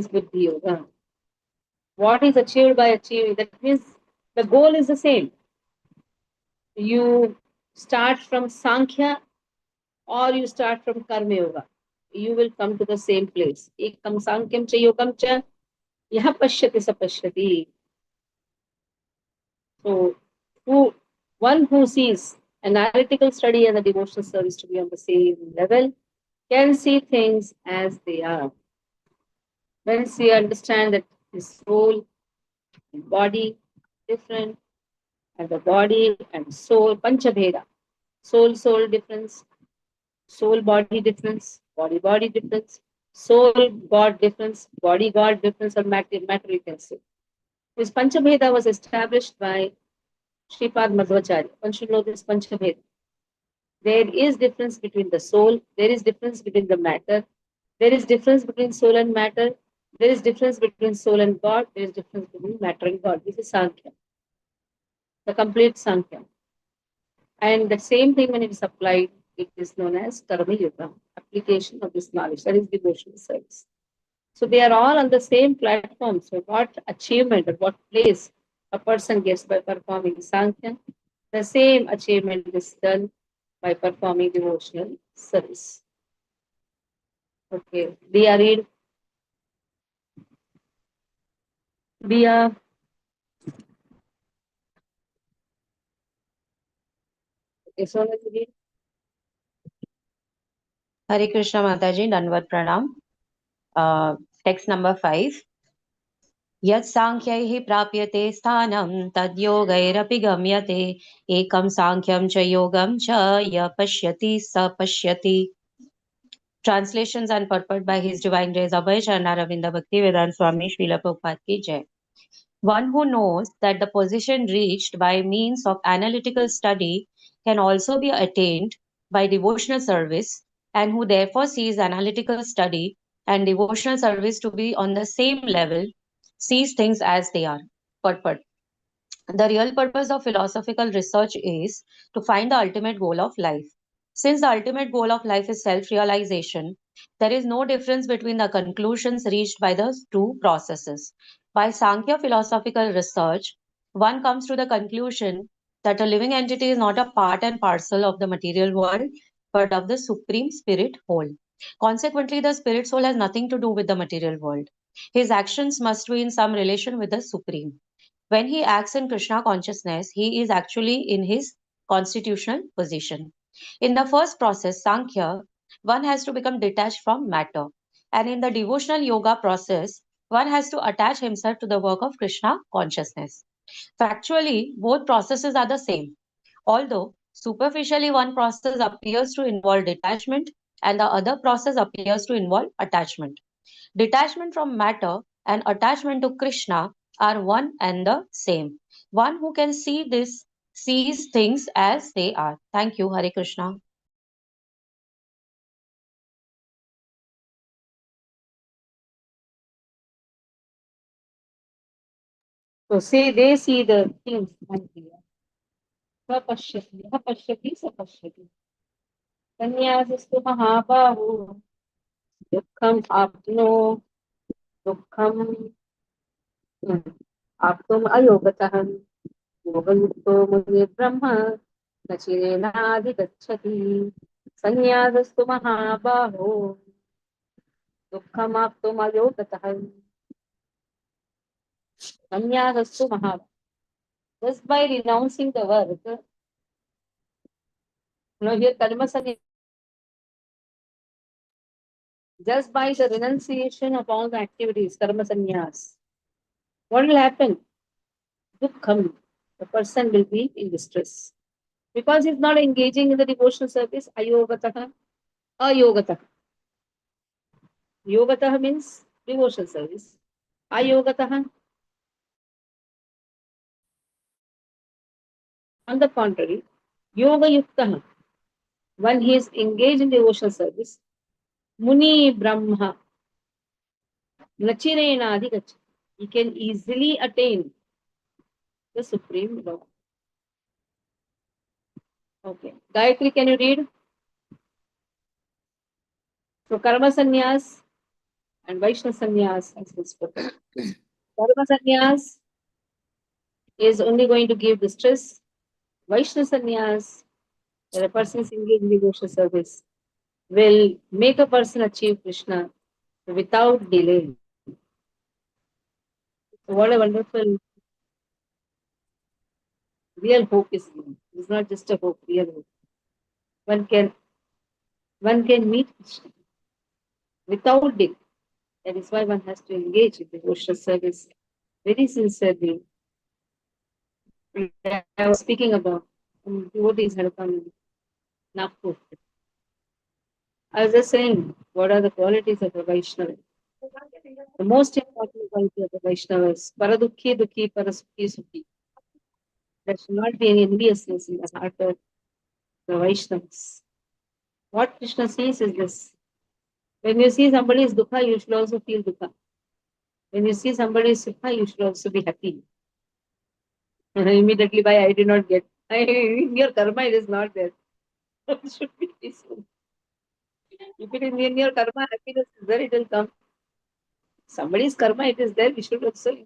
Buddhi Yoga. What is achieved by achieving? That means the goal is the same. You start from Sankhya or you start from Karma Yoga. You will come to the same place. Ekam Sankyam cha Yogam cha yaha pashyati sapashyati. So, one who sees analytical study and the devotional service to be on the same level can see things as they are. Once you understand that the soul and body different, and the body and soul, panchabheda, soul difference, soul body difference, body difference, soul God difference, body God difference, or matter you can say. This panchabheda was established by Sripad Madhvacharya. One should know this panchabheda. There is difference between the soul, there is difference between the matter, there is difference between soul and matter, there is difference between soul and God, there is difference between matter and God. This is Sankhya, the complete Sankhya. And the same thing when it is applied, it is known as Karma Yoga, application of this knowledge, that is devotional service. So they are all on the same platform. So what achievement or what place a person gets by performing Sankhya, the same achievement is done by performing devotional service. Okay, Dia read. Dia. Okay, so let's read. Hare Krishna Mataji, Danvat Pranam. Text number 5. Yat Sankhyaih prapyate sthanam tad yogairapi gamyate ekam Sankhyam cha yogam cha ya pashyati sa pashyati. Translations and purport by His Divine Grace Abhay Charana Ravinda Bhakti Vedanta Swami Srila Prabhupada ki Jai. One who knows that the position reached by means of analytical study can also be attained by devotional service, and who therefore sees analytical study and devotional service to be on the same level, sees things as they are. Purport. The real purpose of philosophical research is to find the ultimate goal of life. Since the ultimate goal of life is self-realization, there is no difference between the conclusions reached by the two processes. By Sankhya philosophical research, one comes to the conclusion that a living entity is not a part and parcel of the material world, but of the supreme spirit whole. Consequently, the spirit soul has nothing to do with the material world. His actions must be in some relation with the supreme. When he acts in Krishna consciousness, he is actually in his constitutional position. In the first process, Sankhya, one has to become detached from matter. And in the devotional yoga process, one has to attach himself to the work of Krishna consciousness. Factually, both processes are the same. Although superficially one process appears to involve detachment and the other process appears to involve attachment. Detachment from matter and attachment to Krishna are one and the same. One who can see this sees things as they are. Thank you, Hare Krishna. So say they see the things as they are. Sapashyati, sapashyati, sapashyati. Sannyasistu mahabahu, dukkam apno, dukkam aptum ayogatah, yogayukto muni brahma, nachirenadhigacchati. Sannyasistu mahabahu, dukkam aptum ayogatah. Sannyasistu mahabahu. Just by renouncing the work, here karma sannyas, just by the renunciation of all the activities, karma sannyas, what will happen? Dukkham, the person will be in distress. Because he's not engaging in the devotional service, ayogatah, ayogatah. Yogatah means devotional service. Ayogatah, on the contrary, yoga yuktah, when he is engaged in devotional service, muni brahma, nachirena adhigach, he can easily attain the supreme law. Okay. Gayatri, can you read? So karma sannyas and Vaishnava sannyas has been spoken. Dharma sannyas is only going to give the stress. Vaishnava sannyas, where a person is engaged in devotional service, will make a person achieve Krishna without delay. So what a wonderful, real hope is here. It's not just a hope, real hope. One can one can meet Krishna without delay. That is why one has to engage in devotional service very sincerely. Like I was speaking about devotees had come in Nagpur. I was just saying, what are the qualities of a Vaishnava? The most important quality of a Vaishnava is paradukhi dukhi parasukhi sukhi. There should not be any enviousness in the heart of the Vaishnavas. What Krishna says is this: when you see somebody is dukha, you should also feel dukha. When you see somebody is sukha, you should also be happy. Immediately, why I did not get. In your karma, it is not there. It should be peaceful. If it is in your karma, happiness is there, it will come. Somebody's karma, it is there, we should also.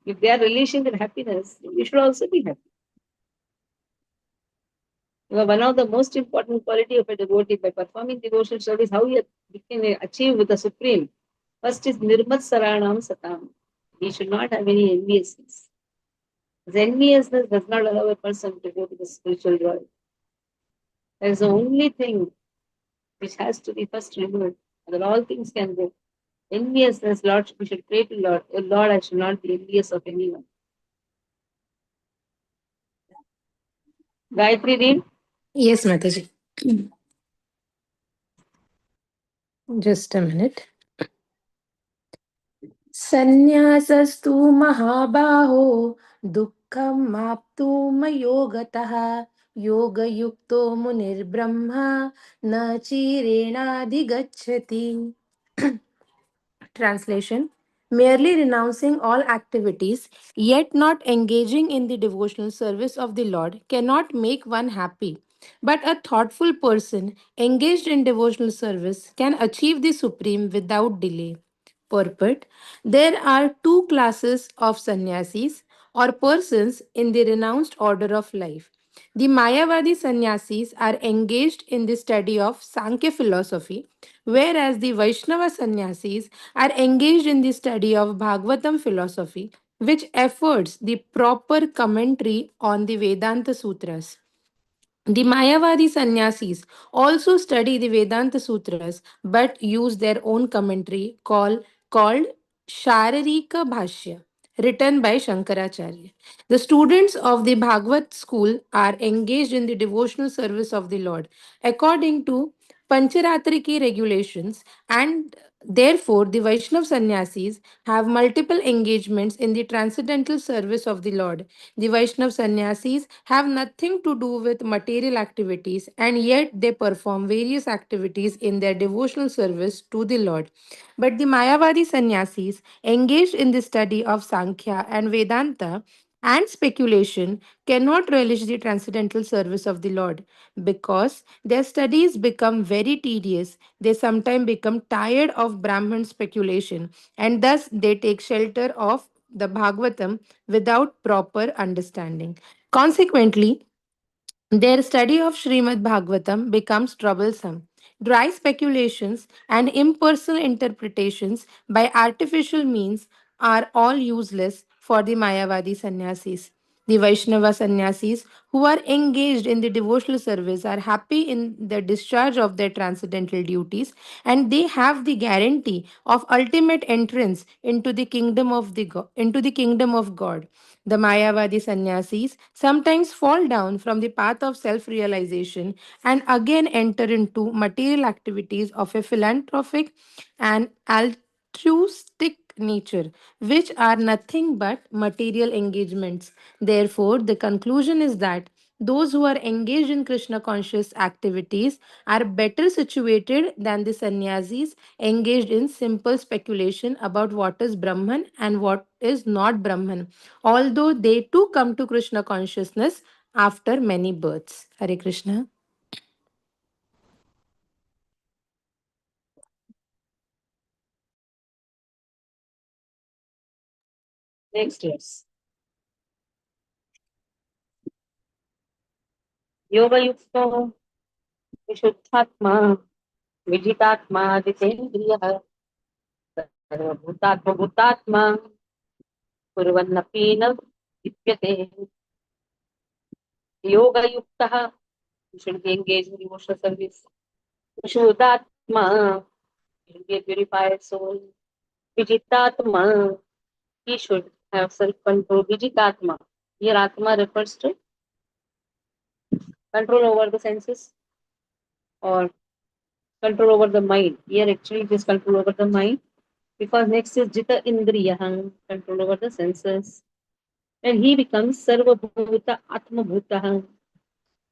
If they are relishing in happiness, we should also be happy. One of the most important quality of a devotee by performing devotional service, how we can achieve with the Supreme. First is Nirmat Saranam Satam. He should not have any enviousness. The enviousness does not allow a person to go to the spiritual world. That is the only thing which has to be first removed. Other all things can go. Enviousness, Lord, we should pray to Lord. Oh Lord, I should not be envious of anyone. Gayatri, read. Yes, Mataji. Just a minute. Sannyasasthu mahabaho dukkam maptu mayogataha yogayukto munirbrahma na chirenadhigacchati. Translation: merely renouncing all activities, yet not engaging in the devotional service of the Lord, cannot make one happy. But a thoughtful person engaged in devotional service can achieve the supreme without delay. Purport: there are two classes of sannyasis or persons in the renounced order of life. The Mayavadi sannyasis are engaged in the study of Sankhya philosophy, whereas the Vaishnava sannyasis are engaged in the study of Bhagavatam philosophy, which affords the proper commentary on the Vedanta Sutras. The Mayavadi sannyasis also study the Vedanta Sutras but use their own commentary called Sharirika Bhashya, written by Shankaracharya. The students of the Bhagavad school are engaged in the devotional service of the Lord according to Pancharatriki regulations, and therefore the Vaishnav sannyasis have multiple engagements in the transcendental service of the Lord. The Vaishnav sannyasis have nothing to do with material activities, and yet they perform various activities in their devotional service to the Lord. But the Mayavadi sannyasis, engaged in the study of Sankhya and Vedanta and speculation, cannot relish the transcendental service of the Lord because their studies become very tedious. They sometimes become tired of Brahman speculation, and thus they take shelter of the Bhagavatam without proper understanding. Consequently, their study of Srimad Bhagavatam becomes troublesome. Dry speculations and impersonal interpretations by artificial means are all useless for the Mayavadi sannyasis. The Vaishnava sannyasis who are engaged in the devotional service are happy in the discharge of their transcendental duties, and they have the guarantee of ultimate entrance into the into the kingdom of God. The Mayavadi sannyasis sometimes fall down from the path of self realization and again enter into material activities of a philanthropic and altruistic nature, which are nothing but material engagements. Therefore, the conclusion is that those who are engaged in Krishna conscious activities are better situated than the sannyasis engaged in simple speculation about what is Brahman and what is not Brahman, although they too come to Krishna consciousness after many births. Hare Krishna. Next verse. Yoga Yukto Vishuddhatma Vijitatma Jitendriya Sarvabhutatma Bhutatma Kurvannapina Vidyate. Yoga Yukta, you should be engaged in devotional service. Vishuddhatma, you should be a purified soul. Vijitatma, he should have self-control. Vijitatma, here Atma refers to control over the senses or control over the mind. Here actually it is control over the mind because next is Jita Indriyaham, control over the senses. And he becomes Sarva Bhuta Atma Bhutaham,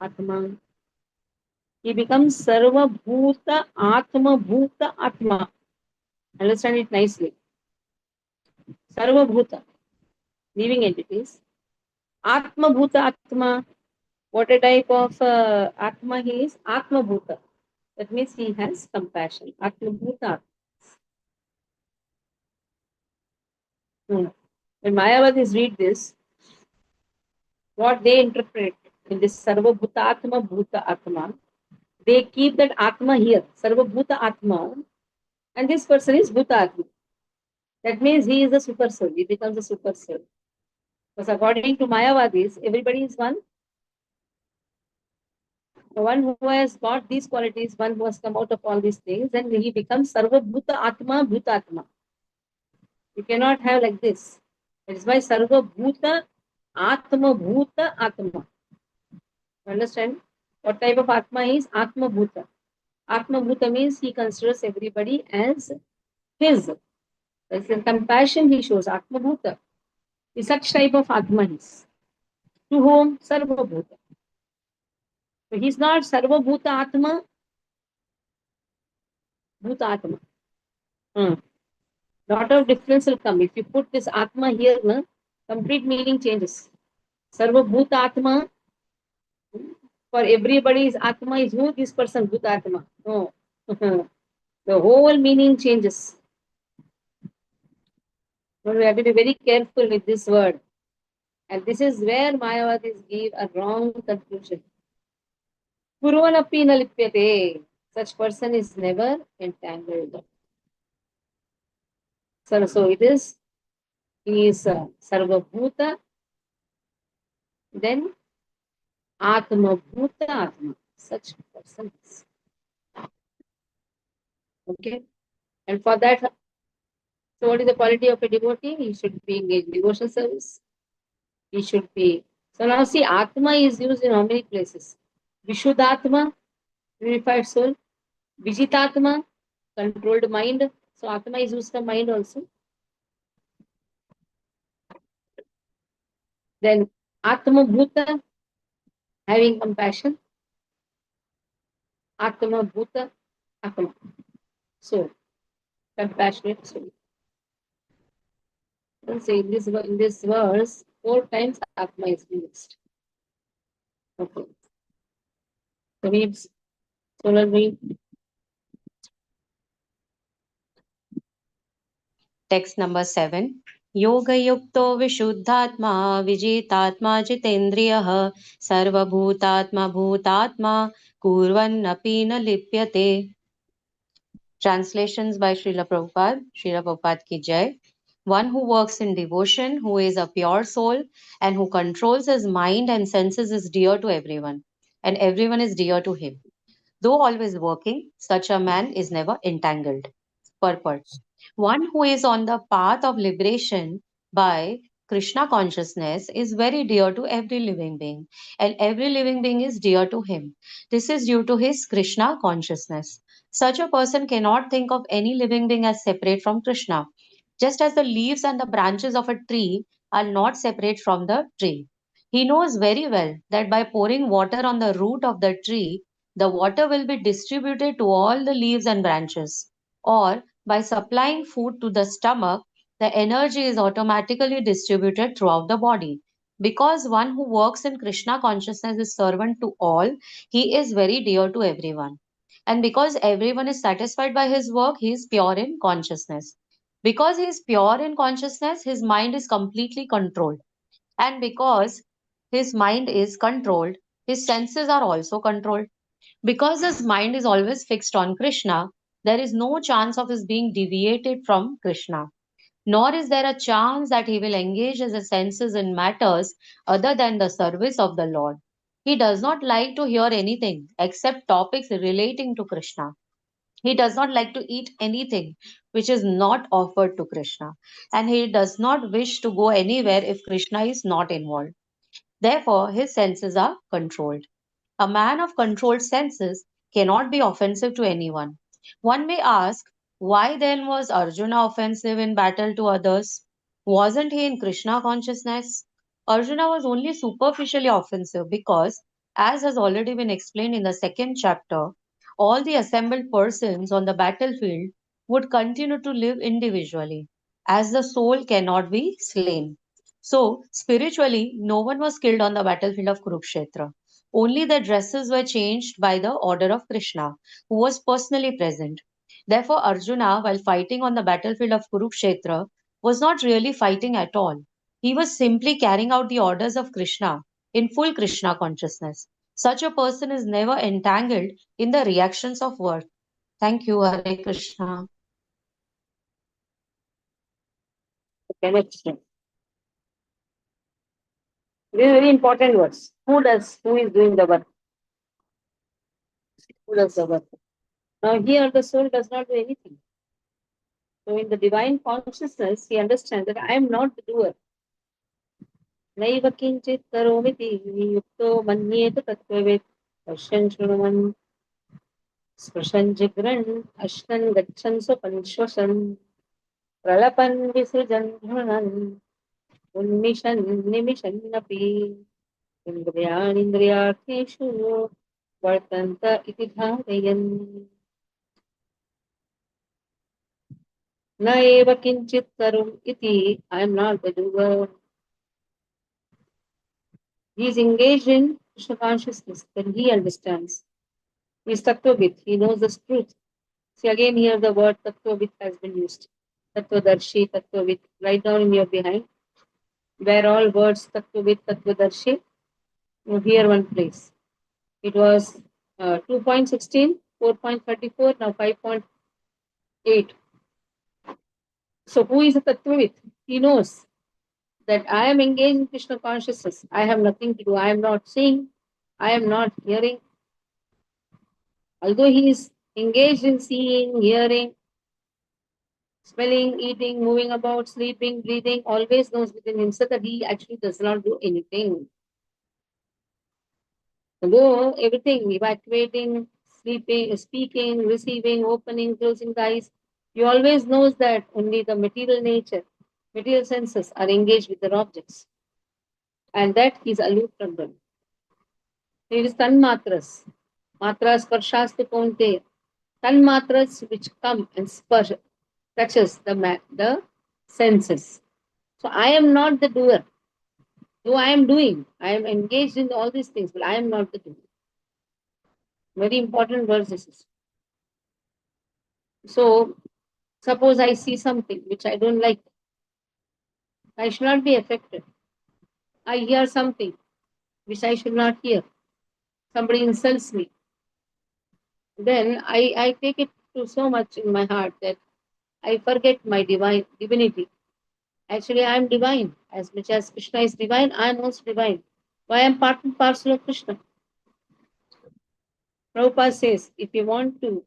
Atma. He becomes Sarva Bhuta Atma Bhuta Atma. Understand it nicely. Sarva Bhuta, living entities. Atma Bhuta Atma. What a type of Atma he is? Atma Bhuta. That means he has compassion. Atma Bhuta. When Mayavadis read this, what they interpret in this Sarva Bhutatma Bhuta Atma, they keep that Atma here, Sarva Bhuta Atma, and this person is Bhuta Atma. That means he is a super soul. He becomes a super soul. Because according to Mayavadis, everybody is one. The one who has got these qualities, one who has come out of all these things, then he becomes Sarva Bhuta Atma Bhuta Atma. You cannot have like this. That is why Sarva Bhuta Atma Bhuta Atma. Understand? What type of Atma is? Atma Bhuta. Atma Bhuta means he considers everybody as his. That's the compassion he shows. Atma Bhuta is such type of Atma is. To whom? Sarva Bhuta. So he's not Sarva Bhuta Atma, Bhuta Atma. Lot of difference will come. If you put this Atma here, na, complete meaning changes. Sarva Bhuta Atma, for everybody's Atma is who? This person, Bhuta Atma. No. The whole meaning changes. So we have to be very careful with this word. And this is where Mayavadis give a wrong conclusion. Purvanapi na lipyate. Such person is never entangled. So it is, he is Sarva Bhuta, then Atma Bhuta Atma. Such person is. Okay. And for that, so what is the quality of a devotee? He should be engaged in devotional service. He should be. So now see, Atma is used in how many places? Vishuddhatma, purified soul. Vijitatma, controlled mind. So Atma is used for mind also. Then Atma Bhuta, having compassion. Atma Bhuta, Atma. So, compassionate soul. So in this verse, 4 times Atma is used. Okay. So we've read. Text number 7. Yogayukto vishuddhatma vijitatma jitendriyah sarvabhutatma bhutatma kurvannapi na lipyate. Translations by Srila Prabhupada. Srila Prabhupada ki jai. One who works in devotion, who is a pure soul, and who controls his mind and senses is dear to everyone, and everyone is dear to him. Though always working, such a man is never entangled. Purport. One who is on the path of liberation by Krishna consciousness is very dear to every living being, and every living being is dear to him. This is due to his Krishna consciousness. Such a person cannot think of any living being as separate from Krishna, just as the leaves and the branches of a tree are not separate from the tree. He knows very well that by pouring water on the root of the tree, the water will be distributed to all the leaves and branches, or by supplying food to the stomach, the energy is automatically distributed throughout the body. Because one who works in Krishna consciousness is servant to all, he is very dear to everyone. And because everyone is satisfied by his work, he is pure in consciousness. Because he is pure in consciousness, his mind is completely controlled. And because his mind is controlled, his senses are also controlled. Because his mind is always fixed on Krishna, there is no chance of his being deviated from Krishna. Nor is there a chance that he will engage his senses in matters other than the service of the Lord. He does not like to hear anything except topics relating to Krishna. He does not like to eat anything which is not offered to Krishna. And he does not wish to go anywhere if Krishna is not involved. Therefore, his senses are controlled. A man of controlled senses cannot be offensive to anyone. One may ask, why then was Arjuna offensive in battle to others? Wasn't he in Krishna consciousness? Arjuna was only superficially offensive because, as has already been explained in the second chapter, all the assembled persons on the battlefield would continue to live individually, as the soul cannot be slain. So, spiritually, no one was killed on the battlefield of Kurukshetra. Only the dresses were changed by the order of Krishna, who was personally present. Therefore, Arjuna, while fighting on the battlefield of Kurukshetra, was not really fighting at all. He was simply carrying out the orders of Krishna in full Krishna consciousness. Such a person is never entangled in the reactions of work. Thank you, Hare Krishna. Connection. This is very important words. Who is doing the work? Who does the work? Now here the soul does not do anything. So in the divine consciousness, he understands that I am not the doer. Naiva kinchit karomiti yukto manyeta tattvavid pasyan shrunuman sprshan jigran ashnan gachan sopanshwasan pralapan visrujan dhrunan unmishan nimishan napi indriyanindriyartheshu vartanta iti dharayan na eva kinchit karum iti. I am not the doer. He is engaged in Krishna consciousness, then he understands. He is Tattvavit, he knows the truth. See, again here the word Tattvavit has been used. Tattvadarshi, Tattvavit, write down in your behind. Where all words Tattvavit, Tattvadarshi, you hear one place. It was 2.16, 4.34, now 5.8. So who is a Tattvavit? He knows that I am engaged in Krishna consciousness. I have nothing to do. I am not seeing. I am not hearing. Although he is engaged in seeing, hearing, smelling, eating, moving about, sleeping, breathing, always knows within himself that he actually does not do anything. Although everything, evacuating, sleeping, speaking, receiving, opening, closing the eyes, he always knows that only the material nature, material senses are engaged with their objects. And that he is aloof from them. It is tanmatras. Matras sparshastu kaunteya. Tanmatras which come and touches the senses. So I am not the doer. Though I am doing, I am engaged in all these things, but I am not the doer. Very important verse this is. So suppose I see something which I don't like, I should not be affected. I hear something which I should not hear. Somebody insults me. Then I take it to so much in my heart that I forget my divinity. Actually, I am divine. As much as Krishna is divine, I am also divine. Why I am part and parcel of Krishna. Prabhupada says, if you want to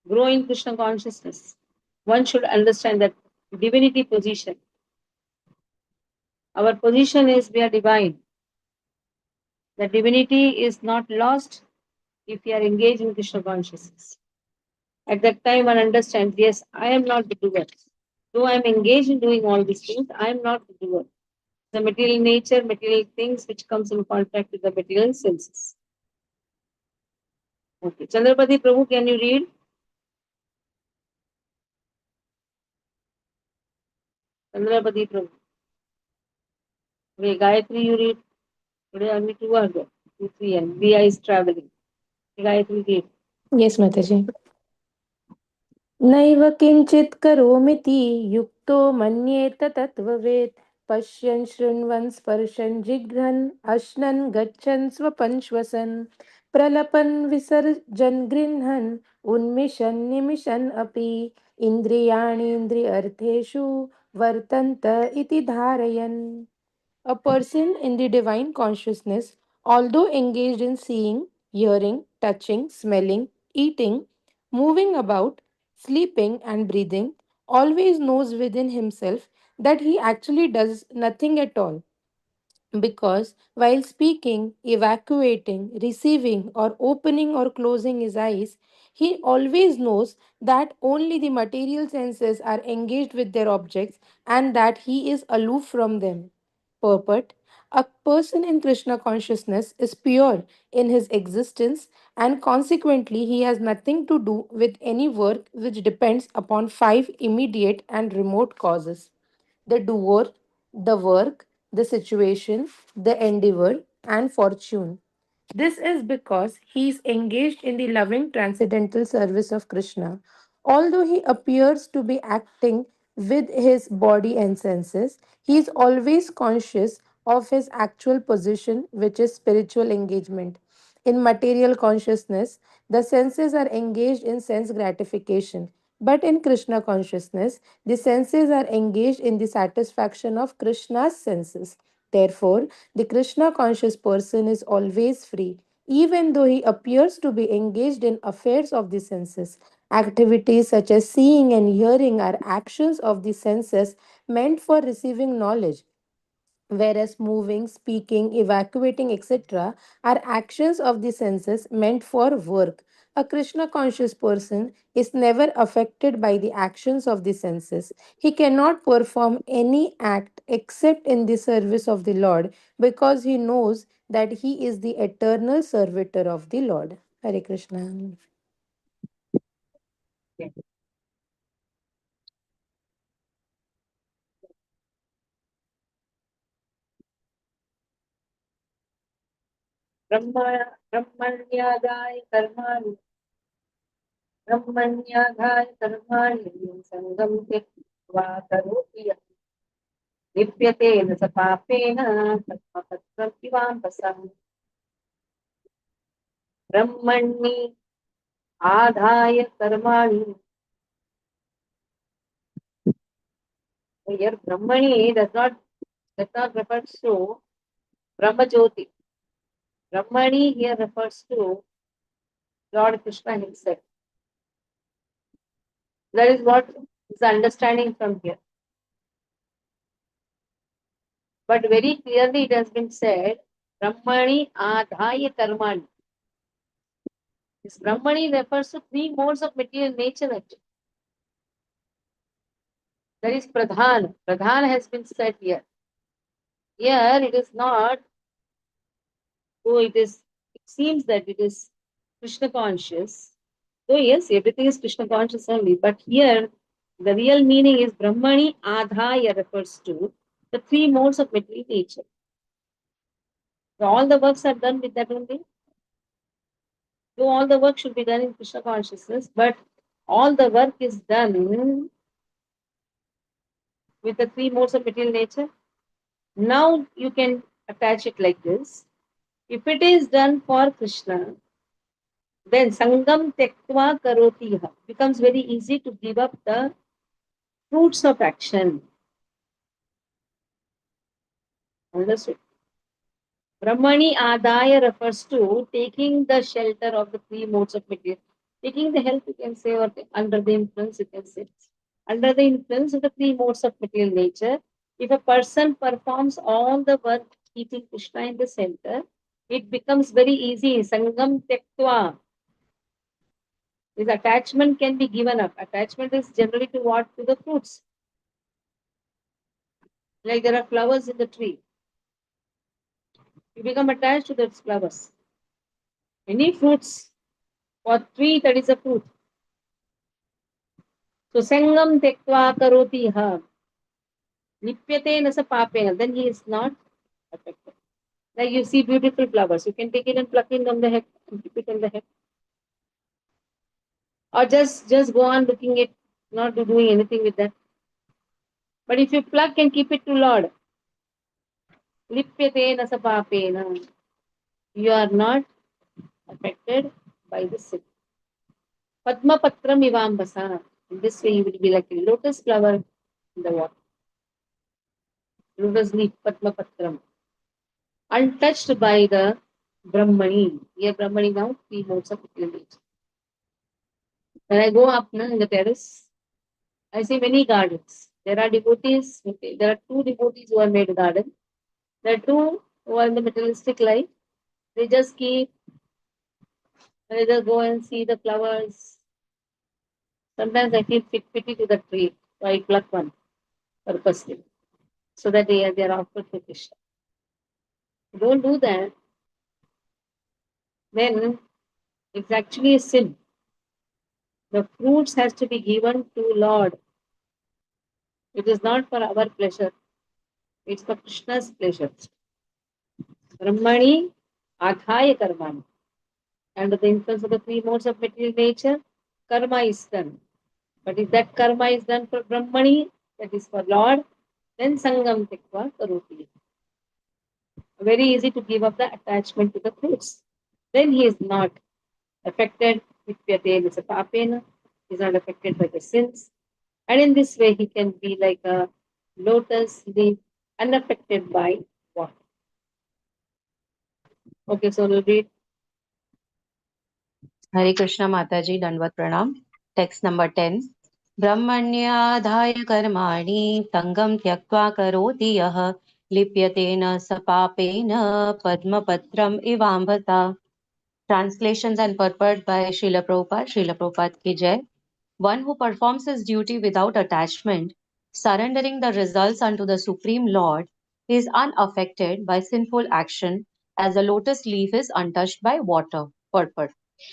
grow in Krishna consciousness, one should understand that divinity position. Our position is we are divine. The divinity is not lost if we are engaged in Krishna consciousness. At that time, one understands, yes, I am not the doer. Though I am engaged in doing all these things, I am not the doer. The material nature, material things which comes in contact with the material senses. Okay. Chandrapati Prabhu, can you read? Chandrapati Prabhu. Okay, Gayatri, you read. Today only two are there. 2, 3, and Via is traveling. Okay, Gayatri, read. Yes, Mataji. नैव किञ्चित् करोमीति युक्तो मन्येत तत्त्ववेत् पश्यन् शृण्वन् स्पर्शन् जिघ्रन् अश्नन् गच्छन् स्वपन् श्वसन् प्रलपन् विसर्जन् गृह्णन् उन्मिषन् निमिषन् अपि इन्द्रियाणीन्द्रियर्थेषु वर्तन्त इति धारयन्. A person in the divine consciousness, although engaged in seeing, hearing, touching, smelling, eating, moving about, sleeping, and breathing, always knows within himself that he actually does nothing at all. Because while speaking, evacuating, receiving, or opening or closing his eyes, he always knows that only the material senses are engaged with their objects and that he is aloof from them. Purport: a person in Krishna consciousness is pure in his existence, and consequently, he has nothing to do with any work which depends upon five immediate and remote causes: the doer, the work, the situation, the endeavor, and fortune. This is because he is engaged in the loving transcendental service of Krishna. Although he appears to be acting with his body and senses, he is always conscious of his actual position, which is spiritual engagement. In material consciousness, the senses are engaged in sense gratification. But in Krishna consciousness, the senses are engaged in the satisfaction of Krishna's senses. Therefore, the Krishna conscious person is always free, even though he appears to be engaged in affairs of the senses. Activities such as seeing and hearing are actions of the senses meant for receiving knowledge, whereas moving, speaking, evacuating, etc., are actions of the senses meant for work. A Krishna conscious person is never affected by the actions of the senses. He cannot perform any act except in the service of the Lord because he knows that he is the eternal servitor of the Lord. Hare Krishna. ब्रह्म ब्रह्मण्यादाय कर्माणि ब्रह्मण्याधाय कर्माणि सङ्गं त्यक्त्वा करोति यः लिप्यते न स पापेन कर्मफलमिवाम्भसम् ब्रह्मणि आधाय कर्माणि. Here Brahmani does not refer to Brahmajyoti. Brahmani here refers to Lord Krishna himself. That is what is the understanding from here. But very clearly it has been said, Brahmani adhaya karmani. This Brahmani refers to three modes of material nature actually. That is Pradhan. Pradhan has been said here. Here it is not, so it seems that it is Krishna conscious. So yes, everything is Krishna conscious only. But here the real meaning is Brahmani adhaya refers to the three modes of material nature. So all the works are done with that only. So all the work should be done in Krishna consciousness, but all the work is done with the three modes of material nature. Now you can attach it like this. If it is done for Krishna, then Sangam Tektva Karoti becomes very easy to give up the fruits of action. Understood? Brahmani Adaya refers to taking the shelter of the three modes of material. Taking the help, you can say, or under the influence, you can say. Under the influence of the three modes of material nature, if a person performs all the work keeping Krishna in the center, it becomes very easy. Sangam Tektva. This attachment can be given up. Attachment is generally to what? To the fruits. Like there are flowers in the tree. You become attached to those flowers. Any fruits for tree, that is a fruit. So Sangam Tektva Karoti Ha. Lipyate Nasa Papena. Then he is not affected. Like you see beautiful flowers. You can take it and pluck it on the head and keep it on the head. Or just go on looking at, not doing anything with that. But if you pluck and keep it to Lord, lipyate nasapapena, you are not affected by the sin. Padma patram ivambasa. In this way, you will be like a lotus flower in the water. Lotus leaf, Padma patram. Untouched by the Brahmani. Here, Brahmani now, 3 modes of utility. When I go up in the terrace, I see many gardens. There are devotees, there are 2 devotees who have made a garden. There are 2 who are in the materialistic life. They just keep, they just go and see the flowers. Sometimes I feel pity to the tree, so I pluck one purposely, so that they are offered to Krishna. If you don't do that, then it's actually a sin. The fruits has to be given to Lord. It is not for our pleasure. It's for Krishna's pleasure. Brahmani adhaya karmani. Under the influence of the 3 modes of material nature, karma is done. But if that karma is done for Brahmani, that is for Lord, then sangam tikva karoti. Very easy to give up the attachment to the fruits. Then he is not affected with papena, he is not affected by the sins. And in this way, he can be like a lotus leaf, unaffected by water. Okay, so we'll read. Hare Krishna Mataji, Dandavat Pranam. Text number 10. Brahmanyadhaya karmani sangam tyaktva karoti yah lipyatena sapapena padmapatram ivambhata. Translations and purport by Srila Prabhupada. Srila Prabhupada ki jai. One who performs his duty without attachment, surrendering the results unto the Supreme Lord, is unaffected by sinful action as the lotus leaf is untouched by water. Purport.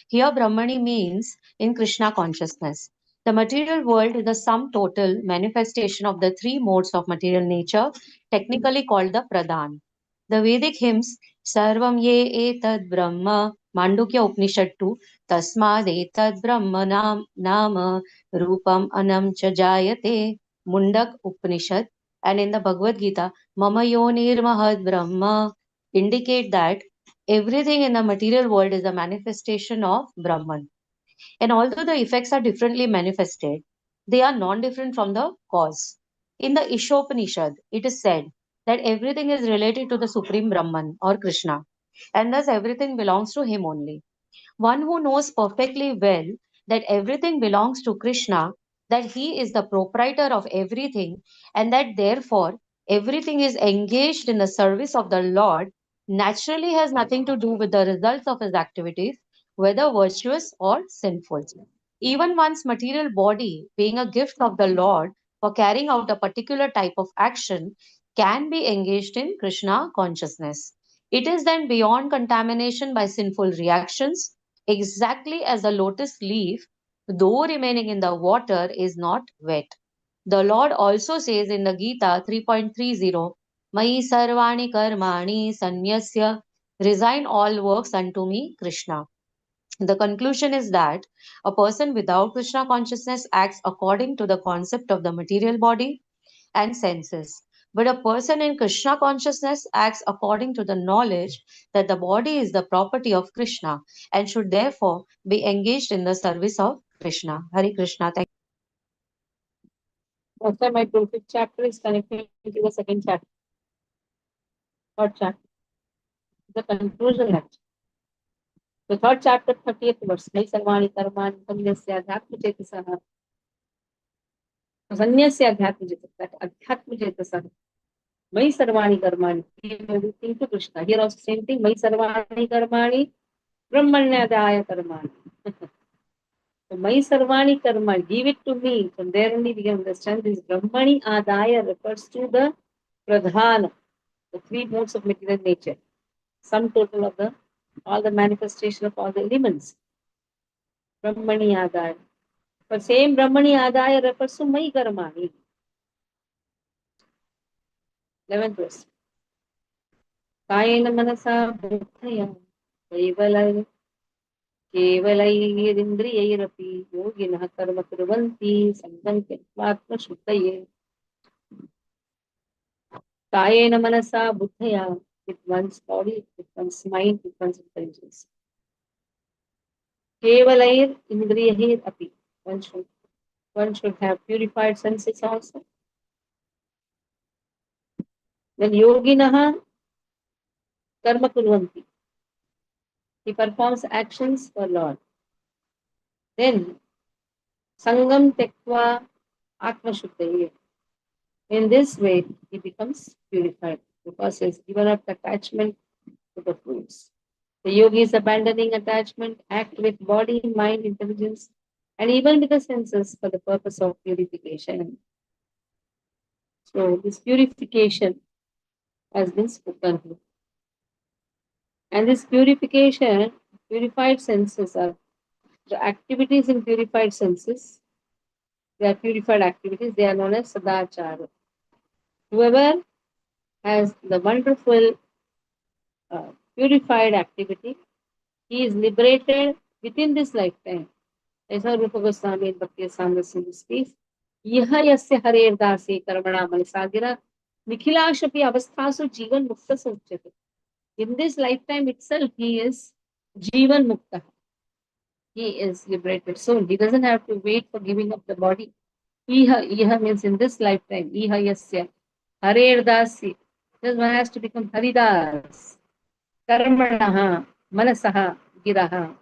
Here Brahmani means in Krishna consciousness. The material world is the sum total manifestation of the 3 modes of material nature, technically called the Pradhan. The Vedic hymns Sarvam ye etad Brahma, Mandukya Upanishad 2, Tasmad etad Brahma nama Rupam Anam cha Jayate, Mundak Upanishad, and in the Bhagavad Gita, Mama Yonir Mahad Brahma, indicate that everything in the material world is a manifestation of Brahman. And although the effects are differently manifested, they are non-different from the cause. In the Ishopanishad, it is said that everything is related to the Supreme Brahman or Krishna, and thus everything belongs to him only. One who knows perfectly well that everything belongs to Krishna, that he is the proprietor of everything, and that therefore everything is engaged in the service of the Lord, naturally has nothing to do with the results of his activities, whether virtuous or sinful. Even one's material body, being a gift of the Lord for carrying out a particular type of action, can be engaged in Krishna consciousness. It is then beyond contamination by sinful reactions, exactly as the lotus leaf, though remaining in the water, is not wet. The Lord also says in the Gita 3.30, Mai sarvani karmani sanyasya, resign all works unto me, Krishna. The conclusion is that a person without Krishna consciousness acts according to the concept of the material body and senses. But a person in Krishna consciousness acts according to the knowledge that the body is the property of Krishna and should therefore be engaged in the service of Krishna. Hare Krishna. Thank Last time I told 5th chapter is connected to the 2nd chapter, 3rd chapter, the conclusion actually. The 3rd chapter, 30th verse. Nai sarvani karmani sanyasya adhyatma chetasah. Sanyasya adhyatma chetasah. Adhyatma chetasah. Mai sarvani karmani. Everything to Krishna. Here also same thing. Mai sarvani karmani brahmanyadaya karmani. So Mai sarvani karmani. Give it to me. From there only we can understand this Brahmani adaya refers to the pradhana, the 3 modes of material nature. Sum total of the all the manifestation of all the elements. Brahmani adaya. But same Brahmani adaya refers to Mai karmani. 11th verse. Kayena manasa buddhaya kaivalaya केवलैरिन्द्रियैरपि योगिनः कर्म कुर्वन्ति सङ्गं त्यक्त्वात्मशुद्धये कायेन मनसा बुद्धया with one's body, with one's mind, with one's intelligence. Kevalair indriyahir api. One should have purified senses also. When yoginaha karma kurvanti, he performs actions for Lord. Then sangam tektva atma shuddhaye. In this way, he becomes purified because he has given up attachment to the fruits. The yogi is abandoning attachment, act with body, mind, intelligence, and even with the senses for the purpose of purification. So this purification has been spoken here. And this purification, purified senses are the activities in purified senses. They are purified activities. They are known as sadachara. Whoever has the wonderful purified activity, he is liberated within this lifetime. ऐसा रूप गोस्वामी भक्ति सामरस्य speaks. यह यस्य हरेर्दासे कर्मणा मनसा गिरा निखिलाशपि अवस्थासु जीवन मुक्त उच्यते. In this lifetime itself, he is Jivan Mukta. He is liberated soon. He doesn't have to wait for giving up the body. Iha means in this lifetime. Iha yasya. Harer dasi. Just one has to become Haridas. Karmanaha. Manasaha. Giraha.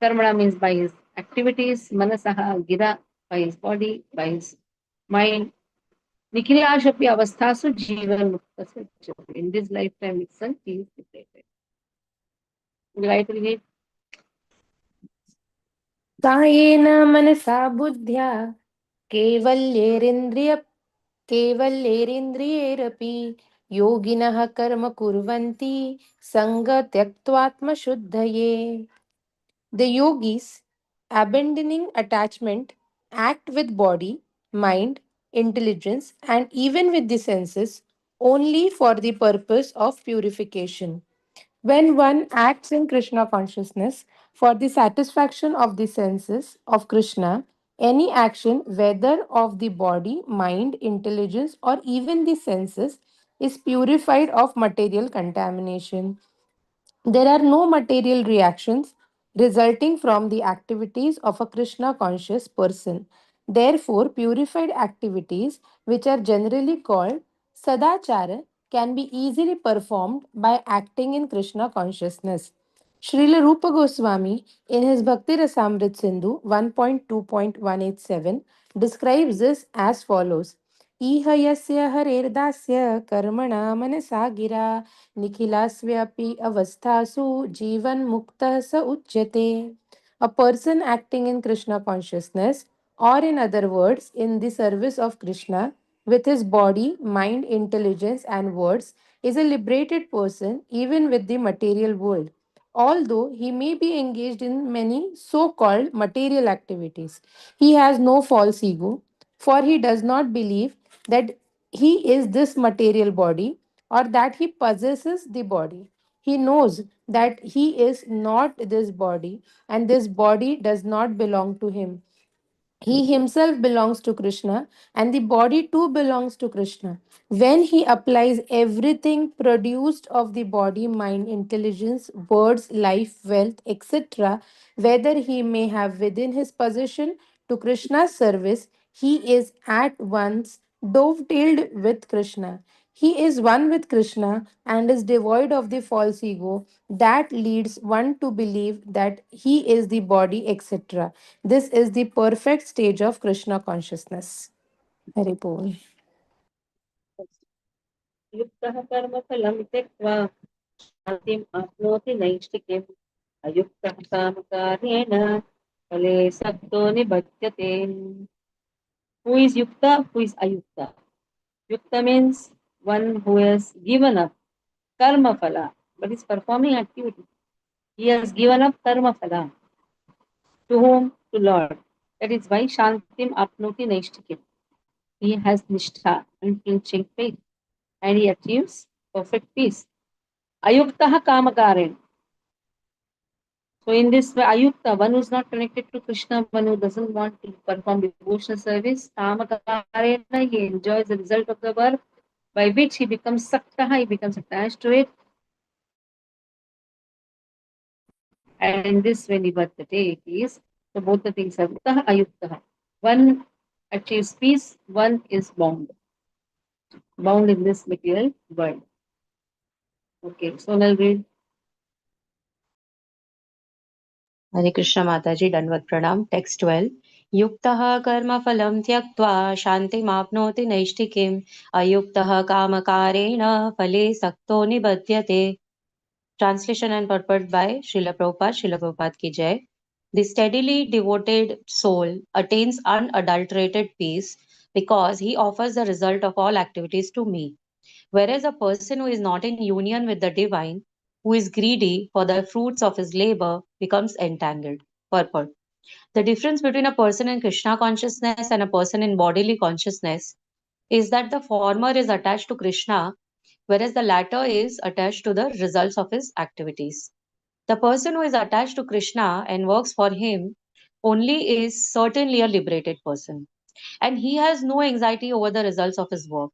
Karmana means by his activities. Manasaha. Gira by his body, by his mind. Nikhilashapya avasthasu Jivan Mukta. In this lifetime itself, he is liberated. Would you like to read? कायेन मनसा बुद्ध्या केवल्येरिन्द्रियैरपि योगिनः कर्म कुर्वन्ति सङ्गत्यक्त्वात्मशुद्धये. The yogis, abandoning attachment, act with body, mind, intelligence, and even with the senses only for the purpose of purification. When one acts in Krishna consciousness for the satisfaction of the senses of Krishna, any action, whether of the body, mind, intelligence, or even the senses, is purified of material contamination. There are no material reactions resulting from the activities of a Krishna conscious person. Therefore, purified activities, which are generally called sadachara, can be easily performed by acting in Krishna consciousness. Srila Rupa Goswami, in his Bhakti Rasamrit Sindhu 1.2.187, describes this as follows. Iha yasya haredasya karmana manasa gira निखिलास्व्यापी अवस्थासु जीवन मुक्तः स उच्यते. A person acting in Krishna consciousness, or in other words, in the service of Krishna, with his body, mind, intelligence, and words, is a liberated person even with the material world. Although he may be engaged in many so called material activities, he has no false ego, for he does not believe that he is this material body or that he possesses the body. He knows that he is not this body and this body does not belong to him. He himself belongs to Krishna and the body too belongs to Krishna. When he applies everything produced of the body, mind, intelligence, words, life, wealth, etc., whether he may have within his possession to Krishna's service, he is at once dovetailed with Krishna. He is one with Krishna and is devoid of the false ego that leads one to believe that he is the body, etc. This is the perfect stage of Krishna consciousness. Hari Bol. युक्तः कर्मफलं त्यक्त्वा शान्तिम् आप्नोति नैष्ठिकीम् अयुक्तः कामकारेण फले सक्तो निबध्यते. Who is yukta? Who is ayukta? Yukta means one who has given up karma phala, but is performing activity. He has given up karma phala. To whom? To Lord. That is why shantim apnoti naishtikim. He has nishtha, unflinching faith, and he achieves perfect peace. Ayuktaha kamakaren. So in this way, Ayukta, one who is not connected to Krishna, one who doesn't want to perform devotional service, Kamakarena, he enjoys the result of the work, by which he becomes Saktaha, he becomes attached to it. And in this way, Nivartate is, so both the things are Uktaha, Ayuktaha. One achieves peace, one is bound in this material world. Okay, so now read. Hare Krishna Mataji, Danvat Pranam, text 12. Yuktaha karma phalam tyaktva shantimapnoti naishtikim ayuktaha kamakarena phale sakto nibadhyate. Translation and purport by Srila Prabhupada, Srila Prabhupada ki jai. The steadily devoted soul attains unadulterated peace because he offers the result of all activities to me. Whereas a person who is not in union with the divine, who is greedy for the fruits of his labor, becomes entangled. Purport. The difference between a person in Krishna consciousness and a person in bodily consciousness is that the former is attached to Krishna, whereas the latter is attached to the results of his activities. The person who is attached to Krishna and works for him only is certainly a liberated person, and he has no anxiety over the results of his work.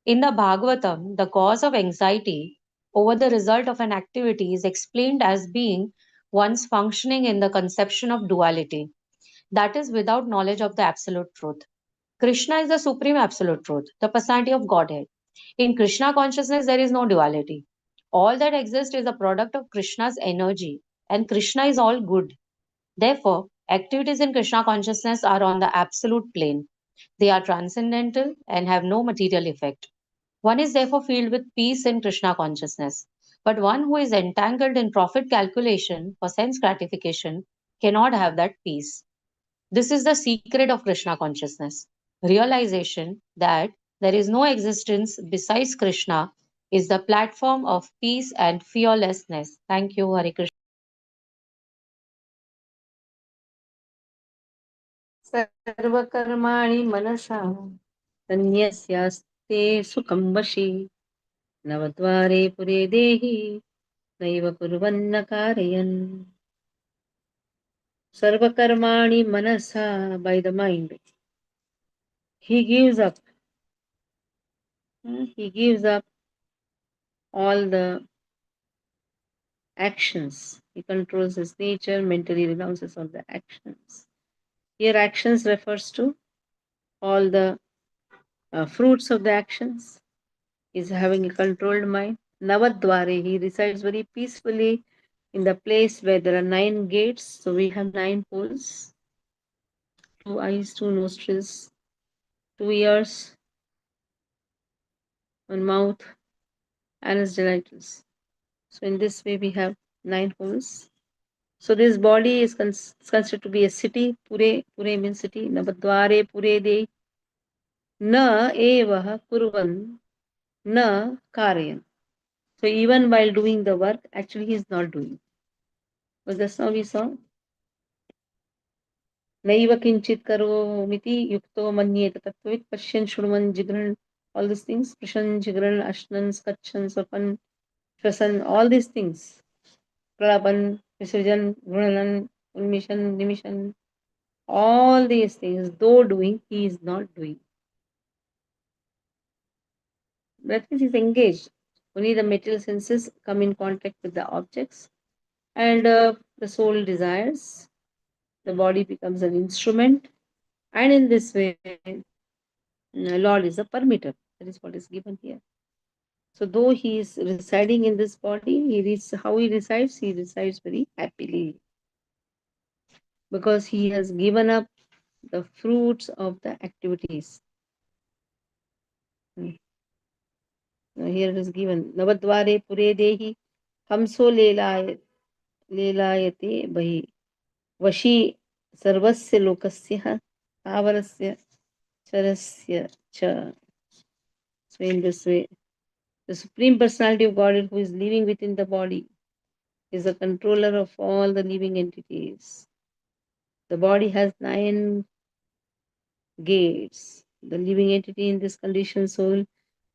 In the Bhagavatam, the cause of anxiety over the result of an activity is explained as being one's functioning in the conception of duality, that is, without knowledge of the absolute truth. Krishna is the supreme absolute truth, the personality of Godhead. In Krishna consciousness, there is no duality. All that exists is a product of Krishna's energy, and Krishna is all good. Therefore, activities in Krishna consciousness are on the absolute plane. They are transcendental and have no material effect. One is therefore filled with peace in Krishna consciousness. But one who is entangled in profit calculation for sense gratification cannot have that peace. This is the secret of Krishna consciousness. Realization that there is no existence besides Krishna is the platform of peace and fearlessness. Thank you, Hare Krishna. सर्वकर्माणि मनसा सन्न्यस्यास्ते सुखं वशि नवद्वारे पुरे देहि नैव कुर्वन्न कारयन् सर्वकर्माणि मनसा by the mind he gives up all the actions. He controls his nature, mentally renounces all the actions. Here actions refers to all the fruits of the actions. Is having a controlled mind. Navadware, he resides very peacefully in the place where there are 9 gates. So we have 9 poles, 2 eyes, 2 nostrils, 2 ears, 1 mouth, and his genitals. So in this way we have 9 holes. So this body is considered to be a city. Pure means city. Navadware pure de na evah kurvan na karyan. So even while doing the work, actually he is not doing. But just now we saw Naiva kinchit karomiti yukto manyeta tattvit pashyan shruman jigran, all these things, prashan, jigran, ashnan, skachan, sapan, shvasan, all these things, pralapan, visarjan, gunanan, unmishan, nimishan, all these things, though doing, he is not doing. That means he is engaged. Only the material senses come in contact with the objects, and the soul desires, the body becomes an instrument, and in this way, Lord is a permitter. That is what is given here. So though he is residing in this body, how he resides very happily. Because he has given up the fruits of the activities. Now here it is given. Navadvare pure dehi hamso lelayate bahi vashi sarvasya lokasya avarasya charasya cha. So in this way, the Supreme Personality of Godhead who is living within the body is the controller of all the living entities. The body has 9 gates. The living entity in this conditioned soul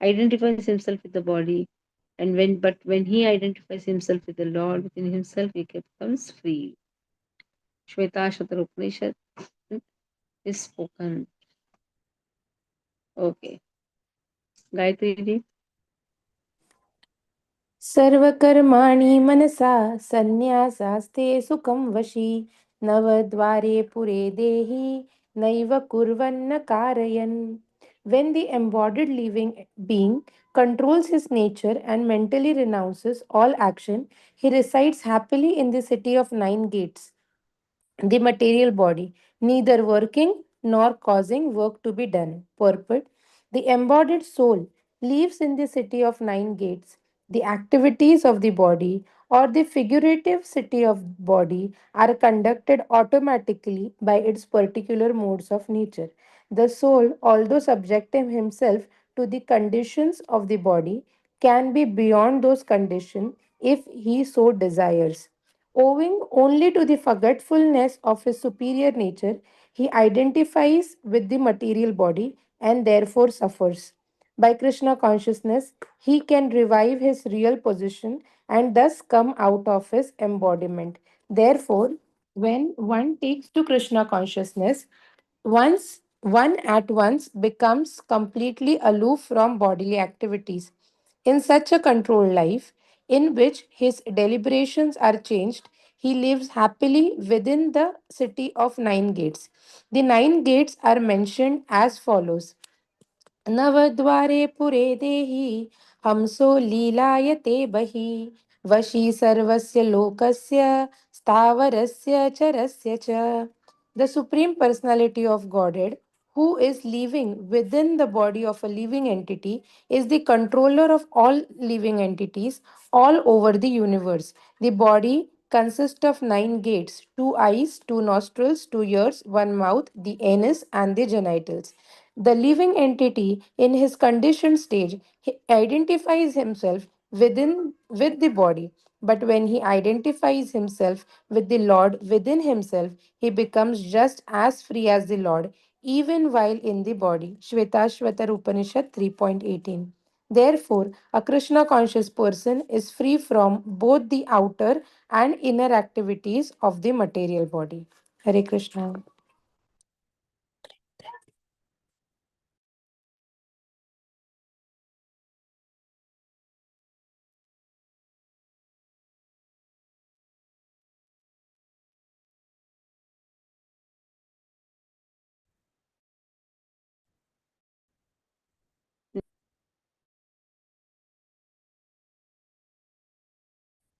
identifies himself with the body And when he identifies himself with the Lord within himself, he becomes free. Shweta Upanishad is spoken. Okay. Gayatri ji. सर्वकर्माणि मनसा सन्न्यासास्ते सुखं वशी नवद्वारे पुरे देहि नैव कुर्वन्न कारयन्. When the embodied living being controls his nature and mentally renounces all action, he resides happily in the city of nine gates, the material body, neither working nor causing work to be done. Purport: the embodied soul lives in the city of nine gates. The activities of the body or the figurative city of body are conducted automatically by its particular modes of nature. The soul, although subjecting himself to the conditions of the body, can be beyond those conditions if he so desires. Owing only to the forgetfulness of his superior nature, he identifies with the material body and therefore suffers. By Krishna consciousness, he can revive his real position and thus come out of his embodiment. Therefore, when one takes to Krishna consciousness, one at once becomes completely aloof from bodily activities. In such a controlled life, in which his deliberations are changed, he lives happily within the city of nine gates. The nine gates are mentioned as follows: नवद्वारे पुरे देहि हंसो लीलायते बहि वशी सर्वस्य लोकस्य स्थावरस्य चरस्य च. The Supreme Personality of Godhead, who is living within the body of a living entity, is the controller of all living entities all over the universe. The body consists of nine gates: two eyes, two nostrils, two ears, one mouth, the anus, and the genitals. The living entity in his conditioned stage he identifies himself with the body, but when he identifies himself with the Lord within himself, he becomes just as free as the Lord, even while in the body. Shvetashvatar Upanishad 3.18. Therefore, a Krishna conscious person is free from both the outer and inner activities of the material body. Hare Krishna.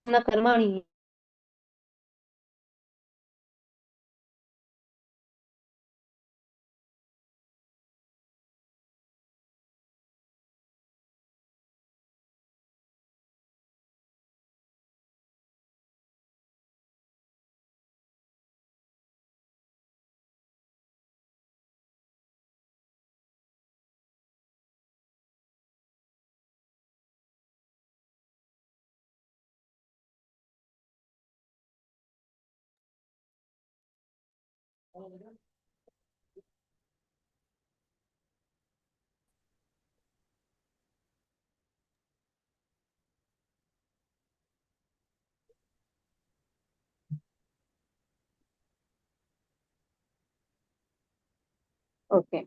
न कर्माणि. Okay.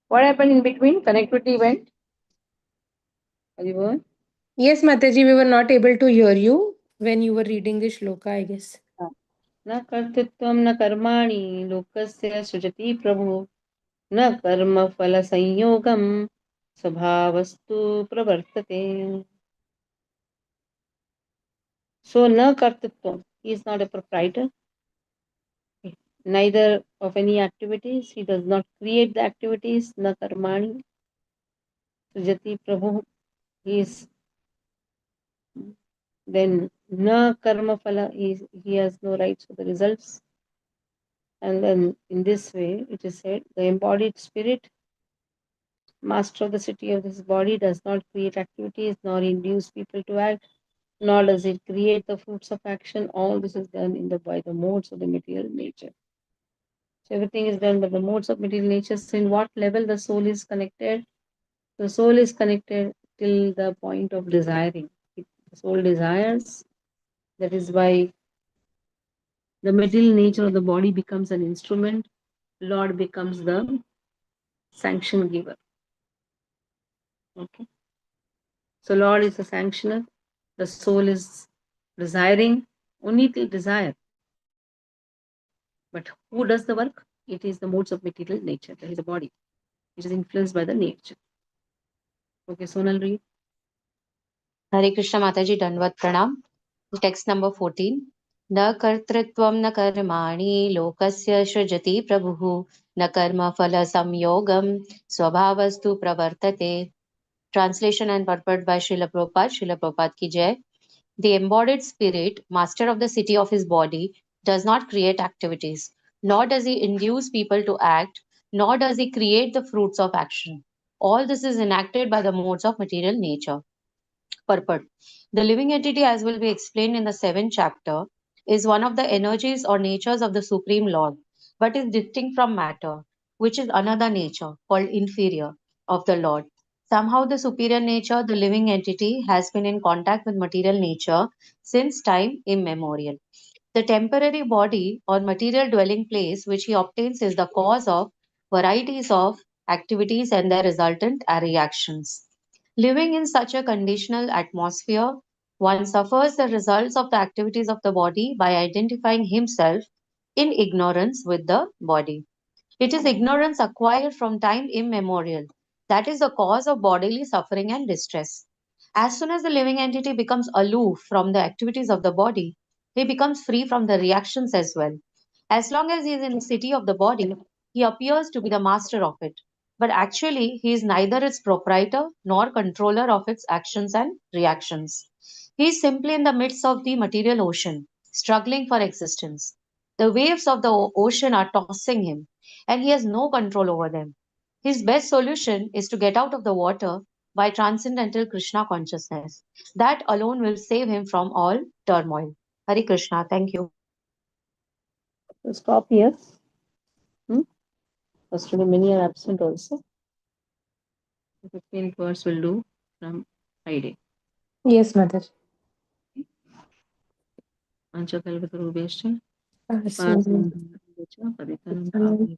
What happened in between? Connectivity went. Anyone? Yes, Mataji, we were not able to hear you when you were reading the shloka, I guess. न कर्तृत्वं न कर्माणि लोकस्य सृजति प्रभु न कर्मफलसंयोगं स्वभावस्तु प्रवर्तते. So न कर्तृत्वं, he is not a proprietor, neither of any activities. He does not create the activities. Na karmani sujati prabhu. He is then na karma phala. He has no rights for the results. And then in this way, it is said, the embodied spirit, master of the city of this body, does not create activities nor induce people to act, nor does it create the fruits of action. All this is done by the modes of the material nature. So everything is done by the modes of material nature. So in what level the soul is connected? The soul is connected till the point of desiring. The soul desires. That is why the material nature of the body becomes an instrument. Lord becomes the sanction giver. Okay. So Lord is the sanctioner. The soul is desiring only till desire. But who does the work? It is the modes of material nature. That is the body, which is influenced by the nature. Okay, Sonal, read. Hare Krishna Mataji, Dandavat Pranam. Text number 14. न कर्तृत्वं न कर्माणि लोकस्य सृजति प्रभुः न कर्मफलसंयोगं स्वभावस्तु प्रवर्तते. Translation and purport by Srila Prabhupada. Srila Prabhupada ki jai. The embodied spirit, master of the city of his body, does not create activities, nor does he induce people to act, nor does he create the fruits of action. All this is enacted by the modes of material nature. Purport. The living entity, as will be explained in the 7th chapter, is one of the energies or natures of the Supreme Lord, but is distinct from matter, which is another nature called inferior of the Lord. Somehow, the superior nature, the living entity, has been in contact with material nature since time immemorial. The temporary body or material dwelling place which he obtains is the cause of varieties of activities and their resultant reactions. Living in such a conditional atmosphere, one suffers the results of the activities of the body by identifying himself in ignorance with the body. It is ignorance acquired from time immemorial that is the cause of bodily suffering and distress. As soon as the living entity becomes aloof from the activities of the body, he becomes free from the reactions as well. As long as he is in the city of the body, he appears to be the master of it. But actually, he is neither its proprietor nor controller of its actions and reactions. He is simply in the midst of the material ocean, struggling for existence. The waves of the ocean are tossing him, and he has no control over them. His best solution is to get out of the water by transcendental Krishna consciousness. That alone will save him from all turmoil. Hare Krishna. Thank you. So stop here. Because today many are absent also. The 15th verse will do from Friday. Yes, Mother. Panchakalpatarubhyascha, Yes, Pasanam Paritanam